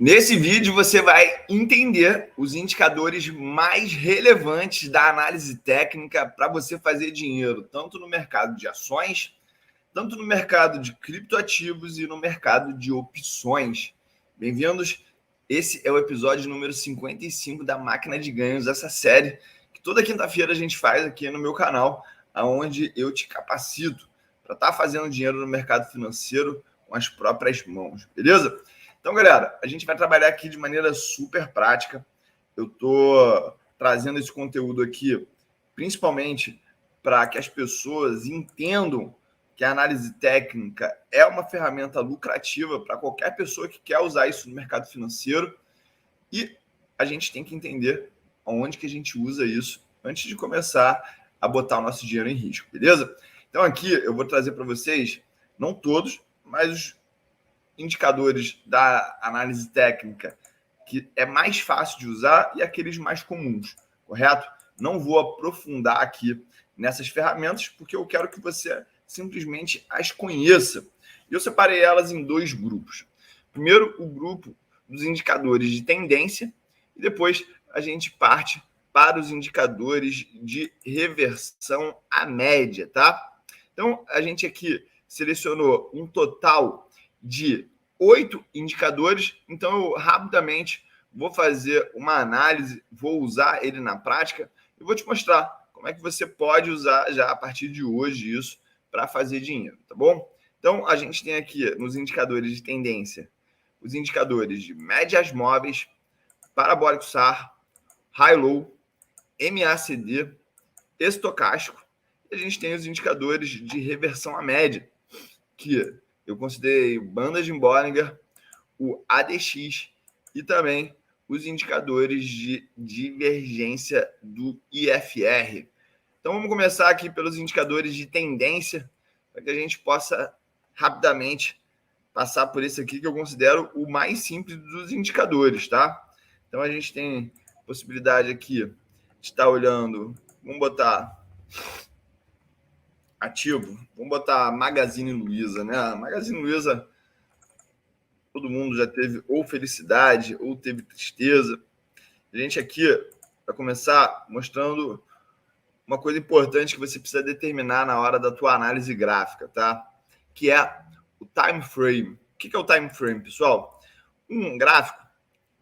Nesse vídeo você vai entender os indicadores mais relevantes da análise técnica para você fazer dinheiro, tanto no mercado de ações, tanto no mercado de criptoativos e no mercado de opções. Bem-vindos, esse é o episódio número 55 da Máquina de Ganhos, essa série que toda quinta-feira a gente faz aqui no meu canal, onde eu te capacito para estar fazendo dinheiro no mercado financeiro com as próprias mãos, beleza? Então, galera, a gente vai trabalhar aqui de maneira super prática. Eu estou trazendo esse conteúdo aqui principalmente para que as pessoas entendam que a análise técnica é uma ferramenta lucrativa para qualquer pessoa que quer usar isso no mercado financeiro. E a gente tem que entender onde que a gente usa isso antes de começar a botar o nosso dinheiro em risco, beleza? Então, aqui eu vou trazer para vocês, não todos, mas os indicadores da análise técnica que é mais fácil de usar e aqueles mais comuns, correto? Não vou aprofundar aqui nessas ferramentas porque eu quero que você simplesmente as conheça. Eu separei elas em dois grupos. Primeiro, o grupo dos indicadores de tendência e depois a gente parte para os indicadores de reversão à média, tá? Então, a gente aqui selecionou um total de 8 indicadores, então eu rapidamente vou fazer uma análise, vou usar ele na prática e vou te mostrar como é que você pode usar já a partir de hoje isso para fazer dinheiro, tá bom? Então, a gente tem aqui nos indicadores de tendência, os indicadores de médias móveis, parabólico SAR, high-low, MACD, estocástico, e a gente tem os indicadores de reversão à média, que eu considerei o Bandas de Bollinger, o ADX e também os indicadores de divergência do IFR. Então, vamos começar aqui pelos indicadores de tendência, para que a gente possa rapidamente passar por esse aqui, que eu considero o mais simples dos indicadores, tá? Então, a gente tem possibilidade aqui de estar olhando, vamos botar ativo, vamos botar Magazine Luiza, né? A Magazine Luiza, todo mundo já teve ou felicidade ou teve tristeza. A gente aqui vai começar mostrando uma coisa importante que você precisa determinar na hora da tua análise gráfica, tá? Que é o time frame. O que é o time frame, pessoal? Um gráfico,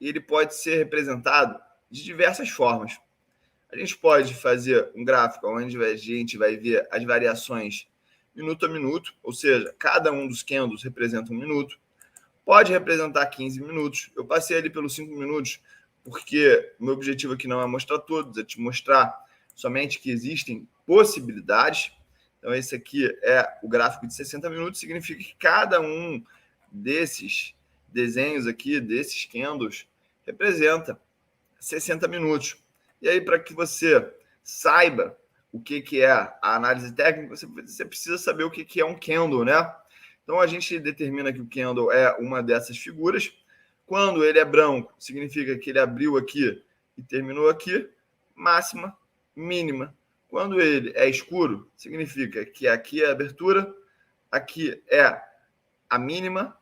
ele pode ser representado de diversas formas. A gente pode fazer um gráfico onde a gente vai ver as variações minuto a minuto, ou seja, cada um dos candles representa um minuto. Pode representar 15 minutos. Eu passei ali pelos 5 minutos porque o meu objetivo aqui não é mostrar todos, é te mostrar somente que existem possibilidades. Então, esse aqui é o gráfico de 60 minutos, significa que cada um desses desenhos aqui, desses candles, representa 60 minutos. E aí, para que você saiba o que é a análise técnica, você precisa saber o que é um candle, né? Então, a gente determina que o candle é uma dessas figuras. Quando ele é branco, significa que ele abriu aqui e terminou aqui, máxima, mínima. Quando ele é escuro, significa que aqui é a abertura, aqui é a mínima,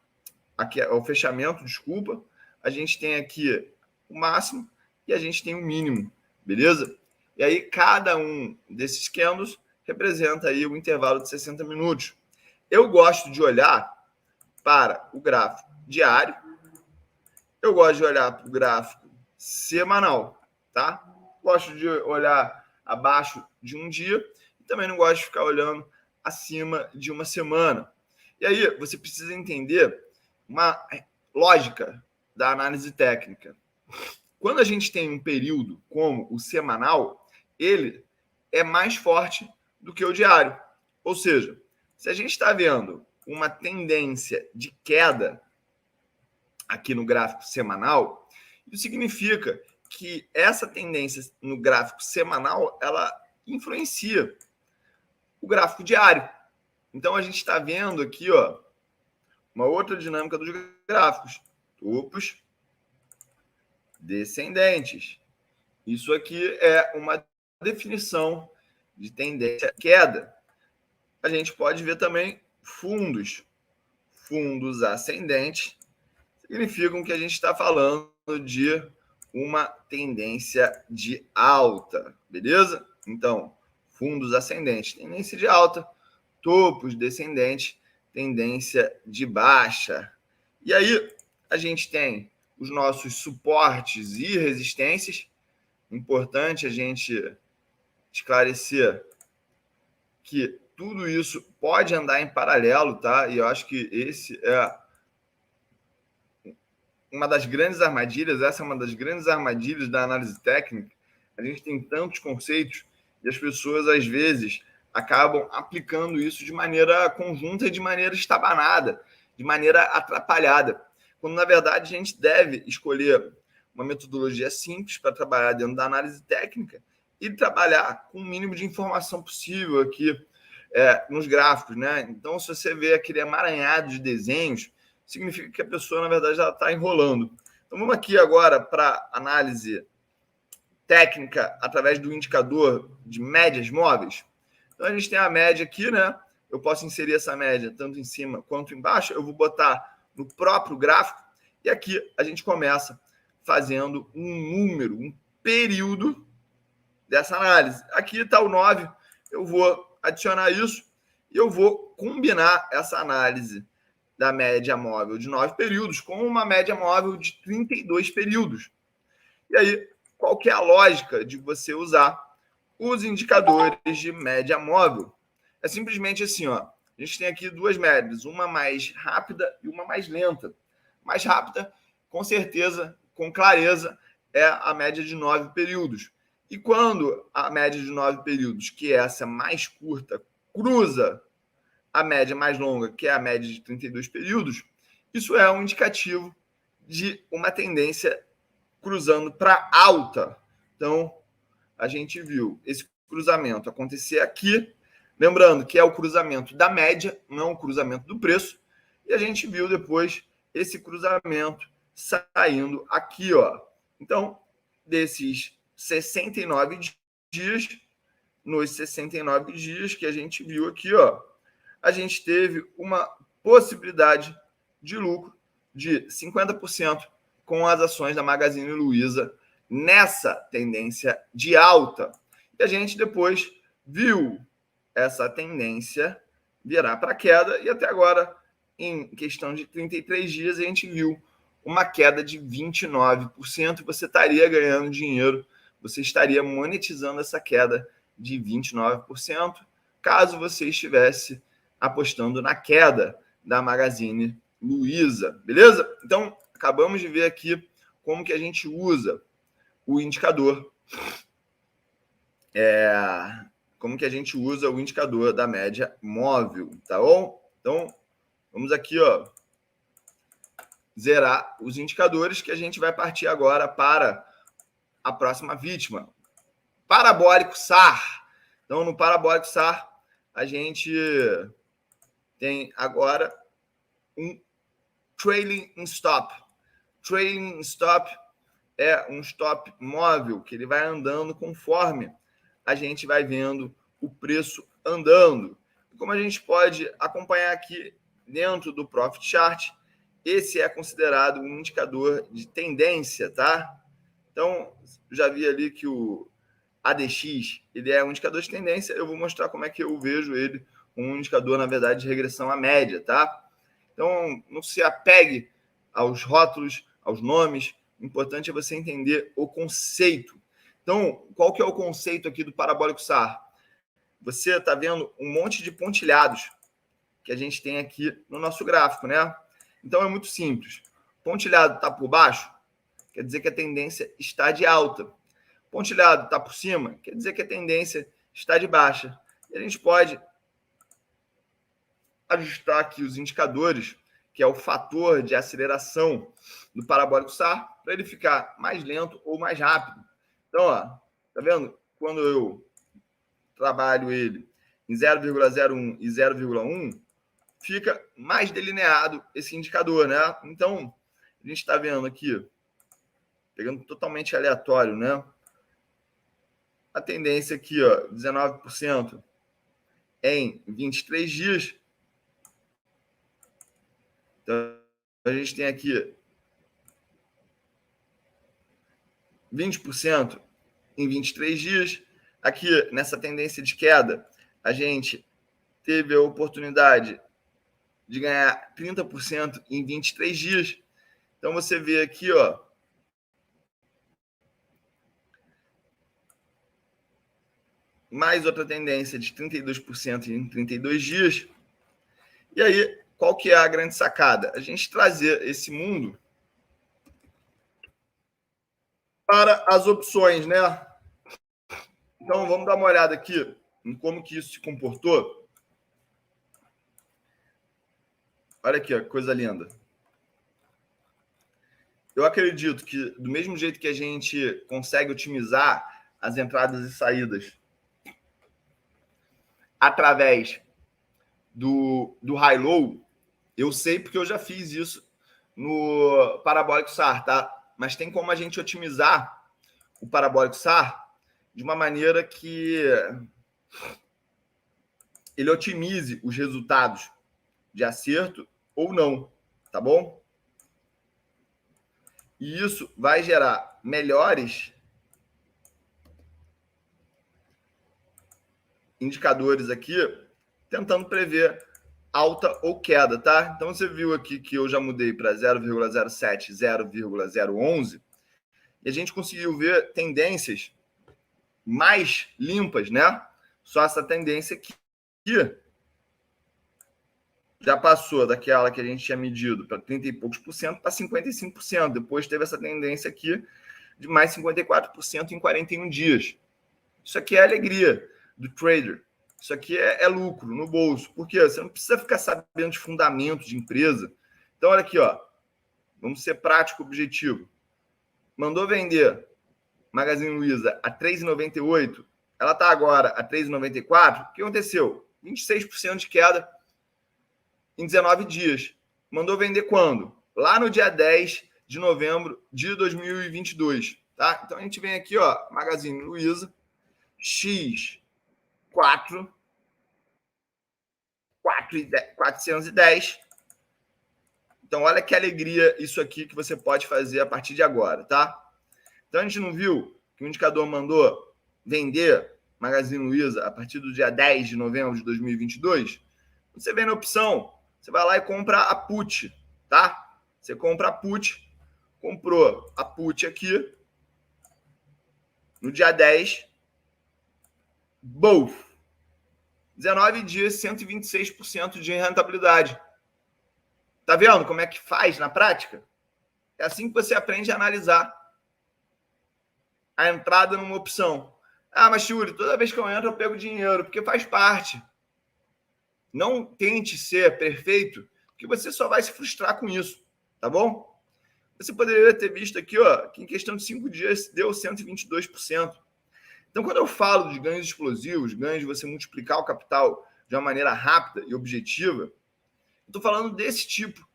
aqui é o fechamento, desculpa. A gente tem aqui o máximo e a gente tem o mínimo, beleza? E aí, cada um desses candles representa aí o intervalo de 60 minutos. Eu gosto de olhar para o gráfico diário, eu gosto de olhar para o gráfico semanal, tá? Gosto de olhar abaixo de um dia e também não gosto de ficar olhando acima de uma semana. E aí, você precisa entender uma lógica da análise técnica. Quando a gente tem um período como o semanal, ele é mais forte do que o diário. Ou seja, se a gente está vendo uma tendência de queda aqui no gráfico semanal, isso significa que essa tendência no gráfico semanal, ela influencia o gráfico diário. Então, a gente está vendo aqui, ó, uma outra dinâmica dos gráficos. Topos descendentes. Isso aqui é uma definição de tendência queda. A gente pode ver também fundos ascendentes. significam que a gente está falando de uma tendência de alta, beleza? Então, fundos ascendentes, tendência de alta, topos descendentes, tendência de baixa. E aí, a gente tem os nossos suportes e resistências. Importante a gente esclarecer que tudo isso pode andar em paralelo, tá? E eu acho que esse é uma das grandes armadilhas, essa é uma das grandes armadilhas da análise técnica. A gente tem tantos conceitos e as pessoas, às vezes, acabam aplicando isso de maneira conjunta e de maneira estabanada, de maneira atrapalhada. Quando, na verdade, a gente deve escolher uma metodologia simples para trabalhar dentro da análise técnica e trabalhar com o mínimo de informação possível aqui nos gráficos, né? Então, se você vê aquele emaranhado de desenhos, significa que a pessoa, na verdade, ela está enrolando. Então, vamos aqui agora para análise técnica através do indicador de médias móveis. Então, a gente tem a média aqui, né? Eu posso inserir essa média tanto em cima quanto embaixo. Eu vou botar no próprio gráfico. E aqui a gente começa fazendo um número, um período dessa análise. Aqui está o 9. Eu vou adicionar isso e eu vou combinar essa análise da média móvel de 9 períodos com uma média móvel de 32 períodos. E aí, qual que é a lógica de você usar os indicadores de média móvel? É simplesmente assim, ó. A gente tem aqui duas médias, uma mais rápida e uma mais lenta. Mais rápida, com certeza, com clareza, é a média de 9 períodos. E quando a média de 9 períodos, que é essa mais curta, cruza a média mais longa, que é a média de 32 períodos, isso é um indicativo de uma tendência cruzando para alta. Então, a gente viu esse cruzamento acontecer aqui, lembrando que é o cruzamento da média, não o cruzamento do preço, e a gente viu depois esse cruzamento saindo aqui, ó. Então, desses 69 dias, nos 69 dias que a gente viu aqui, ó, a gente teve uma possibilidade de lucro de 50% com as ações da Magazine Luiza nessa tendência de alta. E a gente depois viu essa tendência virar para queda e até agora, em questão de 33 dias, a gente viu uma queda de 29%. Você estaria ganhando dinheiro, você estaria monetizando essa queda de 29%, caso você estivesse apostando na queda da Magazine Luiza, beleza? Então, acabamos de ver aqui como que a gente usa o indicador. Como que a gente usa o indicador da média móvel, tá bom? Então, vamos aqui, ó, zerar os indicadores que a gente vai partir agora para a próxima vítima. Parabólico SAR. Então, no parabólico SAR, a gente tem agora um trailing stop. Trailing stop é um stop móvel que ele vai andando conforme a gente vai vendo o preço andando. Como a gente pode acompanhar aqui dentro do Profit Chart, esse é considerado um indicador de tendência, tá? Então, já vi ali que o ADX, ele é um indicador de tendência. Eu vou mostrar como é que eu vejo ele como um indicador, na verdade, de regressão à média, tá? Então, não se apegue aos rótulos, aos nomes. O importante é você entender o conceito. Então, qual que é o conceito aqui do parabólico SAR? Você está vendo um monte de pontilhados que a gente tem aqui no nosso gráfico, né? Então, é muito simples. Pontilhado está por baixo, quer dizer que a tendência está de alta. Pontilhado está por cima, quer dizer que a tendência está de baixa. E a gente pode ajustar aqui os indicadores, que é o fator de aceleração do parabólico SAR, para ele ficar mais lento ou mais rápido. Então, ó, tá vendo? Quando eu trabalho ele em 0,01 e 0,1, fica mais delineado esse indicador, né? Então, a gente está vendo aqui, pegando totalmente aleatório, né? A tendência aqui, ó, 19% em 23 dias. Então, a gente tem aqui 20% em 23 dias. Aqui, nessa tendência de queda, a gente teve a oportunidade de ganhar 30% em 23 dias. Então, você vê aqui, ó, mais outra tendência de 32% em 32 dias. E aí, qual que é a grande sacada? A gente trazer esse mundo para as opções, né? Então, vamos dar uma olhada aqui em como que isso se comportou. Olha aqui, ó, coisa linda. Eu acredito que, do mesmo jeito que a gente consegue otimizar as entradas e saídas através do high-low, eu sei porque eu já fiz isso no parabólico SAR, tá? Mas tem como a gente otimizar o parabólico SAR de uma maneira que ele otimize os resultados de acerto ou não, tá bom? E isso vai gerar melhores indicadores aqui, tentando prever alta ou queda, tá? Então, você viu aqui que eu já mudei para 0,07, 0,011, e a gente conseguiu ver tendências mais limpas, né? Só essa tendência aqui já passou daquela que a gente tinha medido para 30 e poucos por cento para 55%. Depois teve essa tendência aqui de mais 54% em 41 dias. Isso aqui é alegria do trader. Isso aqui é lucro no bolso. Por quê? Você não precisa ficar sabendo de fundamento de empresa. Então, olha aqui, ó. Vamos ser prático, objetivo. Mandou vender Magazine Luiza a 3,98. Ela está agora a 3,94. O que aconteceu? 26% de queda em 19 dias. Mandou vender quando? Lá no dia 10 de novembro de 2022. Tá? Então, a gente vem aqui, ó, Magazine Luiza, X4, 410. Então, olha que alegria isso aqui que você pode fazer a partir de agora, tá? Então, a gente não viu que o indicador mandou vender Magazine Luiza a partir do dia 10 de novembro de 2022? Você vem na opção, você vai lá e compra a put, tá? Você compra a put, comprou a put aqui, no dia 10, bof, 19 dias, 126% de rentabilidade. Tá vendo como é que faz na prática? É assim que você aprende a analisar a entrada numa opção. Ah, mas Yuri, toda vez que eu entro eu pego dinheiro, porque faz parte. Não tente ser perfeito, porque você só vai se frustrar com isso, tá bom? Você poderia ter visto aqui, ó, que em questão de 5 dias deu 122%. Então, quando eu falo de ganhos explosivos, ganhos de você multiplicar o capital de uma maneira rápida e objetiva, eu estou falando desse tipo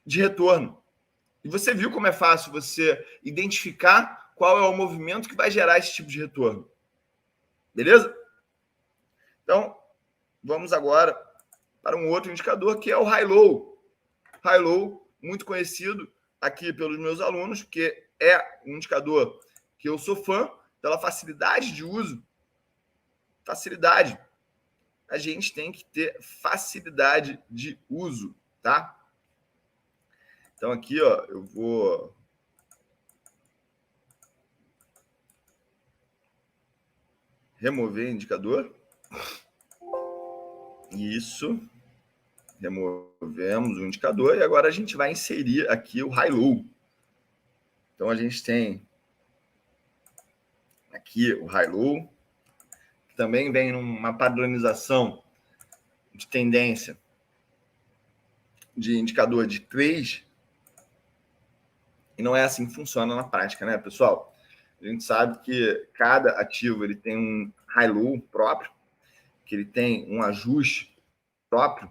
de retorno. E você viu como é fácil você identificar qual é o movimento que vai gerar esse tipo de retorno. Beleza? Então, vamos agora para um outro indicador, que é o high-low. High-low, muito conhecido aqui pelos meus alunos, porque é um indicador que eu sou fã pela facilidade de uso. Facilidade. A gente tem que ter facilidade de uso, tá? Então, aqui, ó, eu vou remover indicador. Isso. Removemos o indicador e agora a gente vai inserir aqui o high-low. Então, a gente tem aqui o high-low, que também vem numa padronização de tendência de indicador de 3, e não é assim que funciona na prática, né, pessoal? A gente sabe que cada ativo ele tem um high-low próprio, que ele tem um ajuste próprio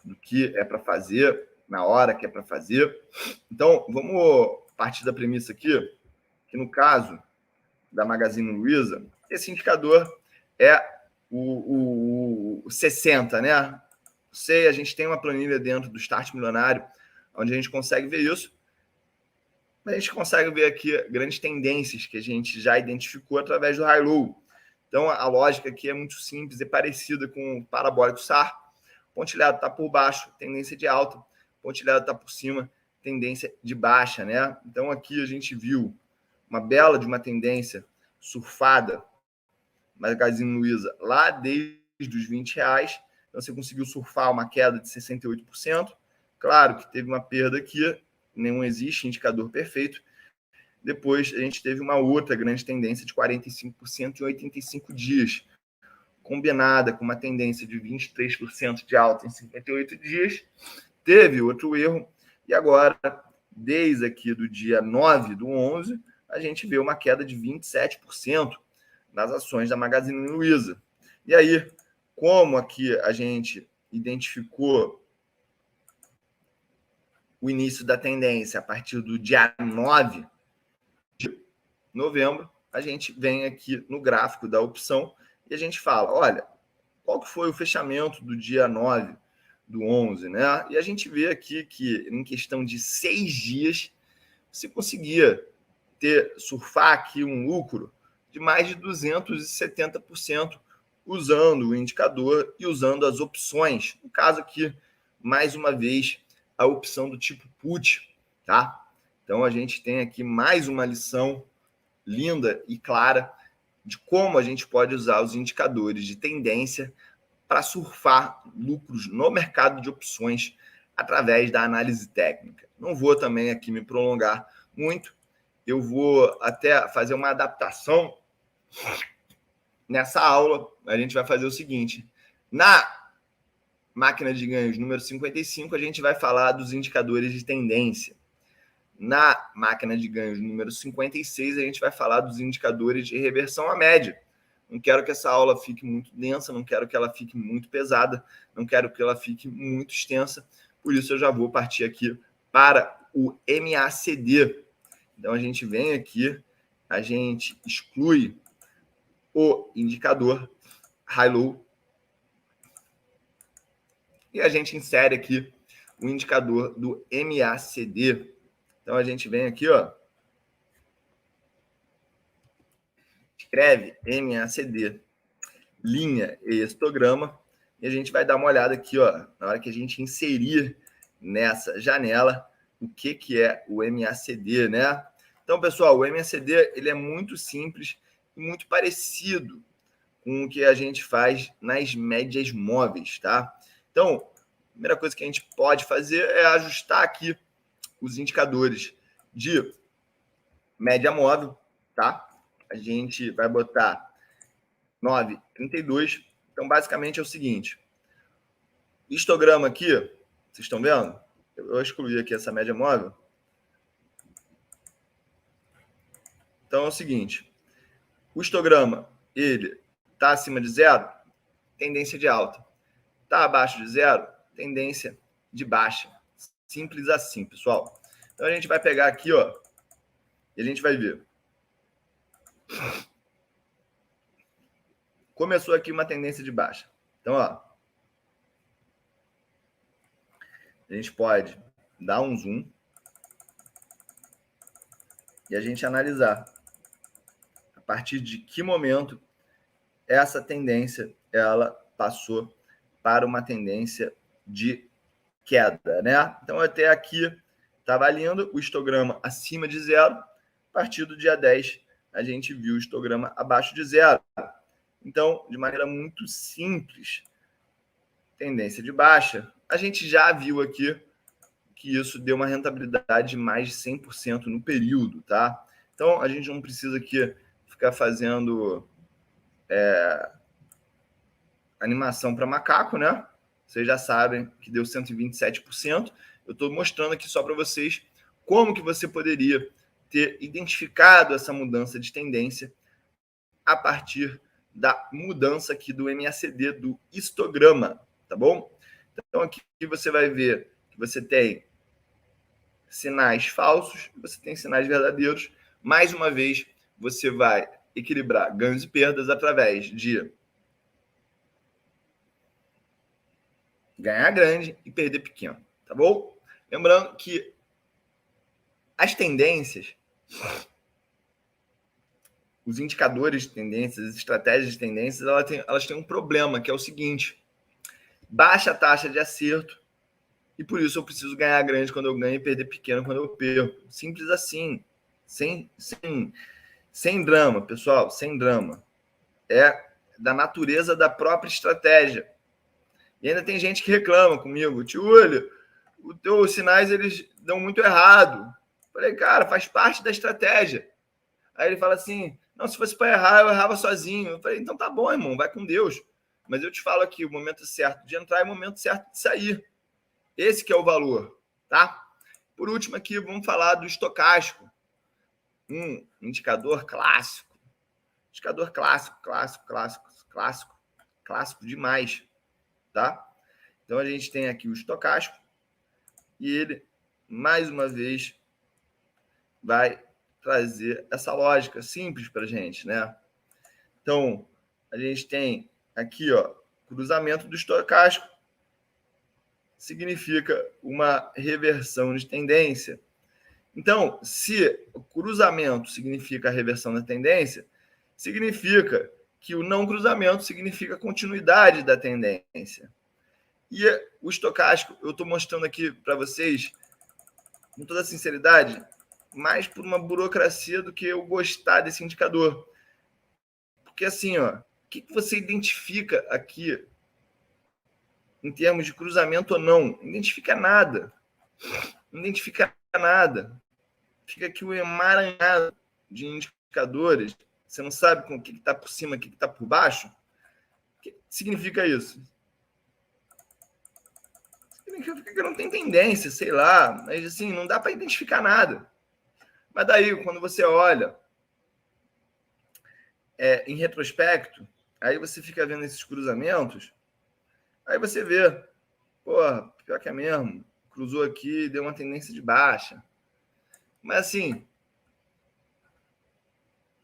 do que é para fazer, na hora que é para fazer. Então, vamos partir da premissa aqui, que no caso da Magazine Luiza, esse indicador é o 60, né? Sei, a gente tem uma planilha dentro do Start Milionário, onde a gente consegue ver isso. a gente consegue ver aqui grandes tendências que a gente já identificou através do high-low. Então, a lógica aqui é muito simples, é parecida com o parabólico SAR. Pontilhado está por baixo, tendência de alta. Pontilhado está por cima, tendência de baixa, né? Então, aqui a gente viu uma bela de uma tendência surfada, Magazine Luiza, lá desde os R$20. Então, você conseguiu surfar uma queda de 68%. Claro que teve uma perda aqui, não existe indicador perfeito. Depois, a gente teve uma outra grande tendência de 45% em 85 dias, combinada com uma tendência de 23% de alta em 58 dias. Teve outro erro, e agora, desde aqui do dia 9/11, a gente vê uma queda de 27% nas ações da Magazine Luiza. E aí, como aqui a gente identificou o início da tendência a partir do dia 9 de novembro, a gente vem aqui no gráfico da opção e a gente fala, olha, qual que foi o fechamento do dia 9/11, né? E a gente vê aqui que em questão de 6 dias, você conseguia surfar aqui um lucro de mais de 270% usando o indicador e usando as opções. No caso aqui, mais uma vez, a opção do tipo put, tá? Então, a gente tem aqui mais uma lição linda e clara de como a gente pode usar os indicadores de tendência para surfar lucros no mercado de opções através da análise técnica. Não vou também aqui me prolongar muito, eu vou até fazer uma adaptação. Nessa aula, a gente vai fazer o seguinte, na máquina de ganhos número 55, a gente vai falar dos indicadores de tendência. Na máquina de ganhos número 56, a gente vai falar dos indicadores de reversão à média. Não quero que essa aula fique muito densa, não quero que ela fique muito pesada, não quero que ela fique muito extensa, por isso eu já vou partir aqui para o MACD. Então, a gente vem aqui, a gente exclui o indicador high-low e a gente insere aqui o indicador do MACD. Então, a gente vem aqui, ó, escreve MACD, linha e histograma, e a gente vai dar uma olhada aqui, ó, na hora que a gente inserir nessa janela o que é o MACD, né? Então, pessoal, o MACD ele é muito simples e muito parecido com o que a gente faz nas médias móveis, tá? Então, a primeira coisa que a gente pode fazer é ajustar aqui os indicadores de média móvel, tá? A gente vai botar 9,32. Então, basicamente é o seguinte. Histograma aqui, vocês estão vendo? Eu excluí aqui essa média móvel. Então, é o seguinte. O histograma, ele está acima de zero, tendência de alta. Está abaixo de zero, tendência de baixa. Simples assim, pessoal. Então, a gente vai pegar aqui, ó, e a gente vai ver. Começou aqui uma tendência de baixa. Então, ó, a gente pode dar um zoom e a gente analisar a partir de que momento essa tendência ela passou para uma tendência de queda, né? Então, até aqui estava lindo, o histograma acima de zero. A partir do dia 10, a gente viu o histograma abaixo de zero. Então, de maneira muito simples, tendência de baixa, a gente já viu aqui que isso deu uma rentabilidade de mais de 100% no período, tá? Então, a gente não precisa aqui ficar fazendo animação para macaco, né? Vocês já sabem que deu 127%. Eu estou mostrando aqui só para vocês como que você poderia ter identificado essa mudança de tendência a partir da mudança aqui do MACD, do histograma, tá bom? Então, aqui você vai ver que você tem sinais falsos, você tem sinais verdadeiros. Mais uma vez, você vai equilibrar ganhos e perdas através de ganhar grande e perder pequeno, tá bom? Lembrando que As tendências, os indicadores de tendências, as estratégias de tendências, elas têm um problema, que é o seguinte: baixa a taxa de acerto, e por isso eu preciso ganhar grande quando eu ganho e perder pequeno quando eu perco. Simples assim. Sem drama, pessoal, sem drama. É da natureza da própria estratégia. E ainda tem gente que reclama comigo: tio Olho, os teus sinais eles dão muito errado. Falei, cara, faz parte da estratégia. Aí ele fala assim: não, se fosse para errar, eu errava sozinho. Eu falei, então tá bom, irmão, vai com Deus. Mas eu te falo aqui, o momento certo de entrar e o momento certo de sair. Esse que é o valor, tá? Por último aqui, vamos falar do estocástico. Um indicador clássico. Indicador clássico demais, tá? Então a gente tem aqui o estocástico e ele, mais uma vez, vai trazer essa lógica simples para a gente, né? Então, a gente tem aqui, ó, cruzamento do estocástico significa uma reversão de tendência. Então, se o cruzamento significa a reversão da tendência, significa que o não cruzamento significa a continuidade da tendência. E o estocástico, eu estou mostrando aqui para vocês, com toda sinceridade, mais por uma burocracia do que eu gostar desse indicador. Porque assim, ó, o que você identifica aqui em termos de cruzamento ou não? Não identifica nada. Não identifica nada. Fica aqui o emaranhado de indicadores. Você não sabe com o que está por cima, o que está por baixo. O que significa isso? Significa que não tem tendência, sei lá. Mas assim, não dá para identificar nada. Mas daí, quando você olha em retrospecto, aí você fica vendo esses cruzamentos, aí você vê, porra, pior que é mesmo, cruzou aqui, deu uma tendência de baixa. Mas assim,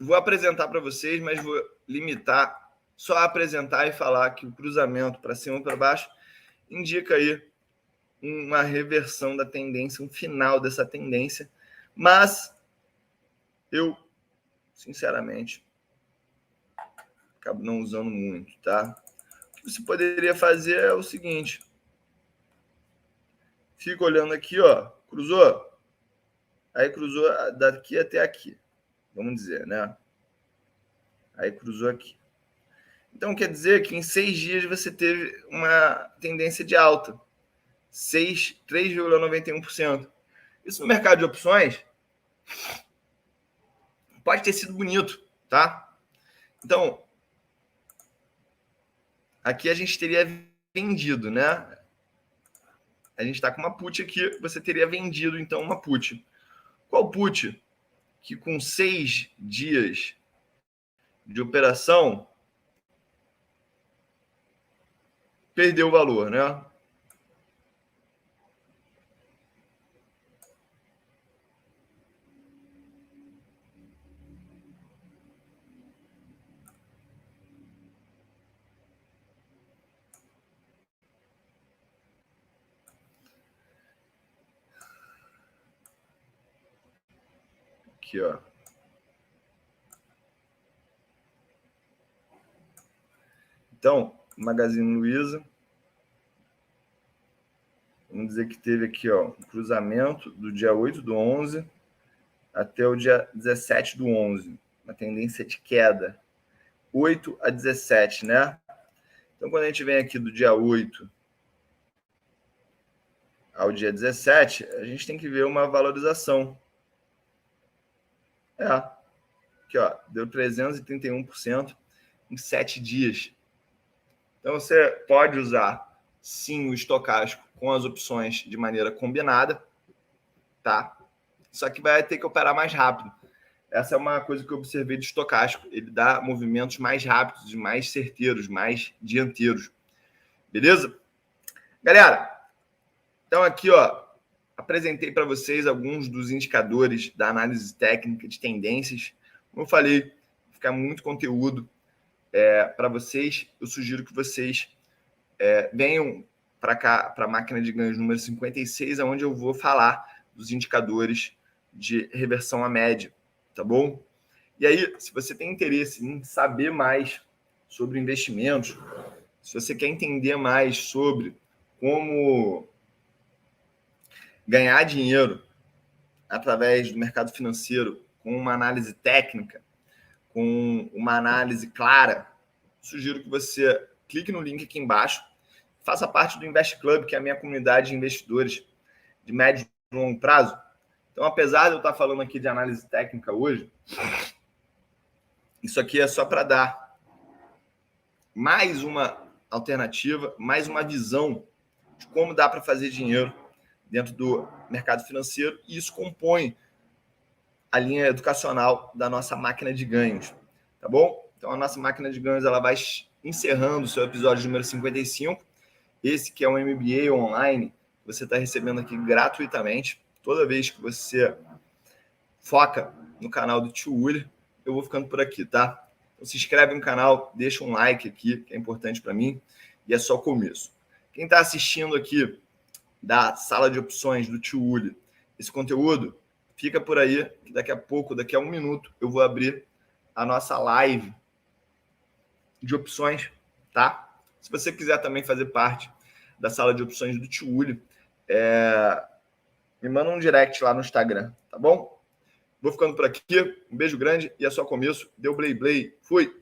vou apresentar para vocês, mas vou limitar, só apresentar e falar que o cruzamento para cima ou para baixo indica aí uma reversão da tendência, um final dessa tendência. Mas eu, sinceramente, acabo não usando muito, tá? O que você poderia fazer é o seguinte: fica olhando aqui, ó, cruzou, aí cruzou daqui até aqui, vamos dizer, né? Aí cruzou aqui. Então quer dizer que em 6 dias você teve uma tendência de alta, 3,91%. Isso no mercado de opções pode ter sido bonito, tá? Então, aqui a gente teria vendido, né? A gente está com uma put aqui, você teria vendido, então, uma put. Qual put? Que com 6 dias de operação perdeu o valor, né? Aqui, ó. Então, Magazine Luiza, vamos dizer que teve aqui, ó, um cruzamento do dia 8/11 até o dia 17/11, uma tendência de queda, 8 a 17, né? Então, quando a gente vem aqui do dia 8 ao dia 17, a gente tem que ver uma valorização. Aqui, ó, deu 331% em 7 dias. Então, você pode usar, sim, o estocástico com as opções de maneira combinada, tá? Só que vai ter que operar mais rápido. Essa é uma coisa que eu observei do estocástico. Ele dá movimentos mais rápidos, mais certeiros, mais dianteiros. Beleza? Galera, então aqui, ó, apresentei para vocês alguns dos indicadores da análise técnica de tendências. Como eu falei, fica muito conteúdo para vocês. Eu sugiro que vocês venham para cá, para a máquina de ganhos número 56, onde eu vou falar dos indicadores de reversão à média, tá bom? E aí, se você tem interesse em saber mais sobre investimentos, se você quer entender mais sobre como ganhar dinheiro através do mercado financeiro com uma análise técnica, com uma análise clara, sugiro que você clique no link aqui embaixo, faça parte do Invest Club, que é a minha comunidade de investidores de médio e longo prazo. Então, apesar de eu estar falando aqui de análise técnica hoje, isso aqui é só para dar mais uma alternativa, mais uma visão de como dá para fazer dinheiro dentro do mercado financeiro, e isso compõe a linha educacional da nossa máquina de ganhos, tá bom? Então, a nossa máquina de ganhos ela vai encerrando o seu episódio número 55. Esse que é um MBA online, você está recebendo aqui gratuitamente. Toda vez que você foca no canal do Tio Uli, eu vou ficando por aqui, tá? Então, se inscreve no canal, deixa um like aqui, que é importante para mim, e é só o começo. Quem está assistindo aqui da sala de opções do Tio Uli, esse conteúdo, fica por aí, que daqui a pouco, daqui a 1 minuto, eu vou abrir a nossa live de opções, tá? Se você quiser também fazer parte da sala de opções do Tio Uli, me manda um direct lá no Instagram, tá bom? Vou ficando por aqui. Um beijo grande e é só começo. Deu Blay Blay. Fui!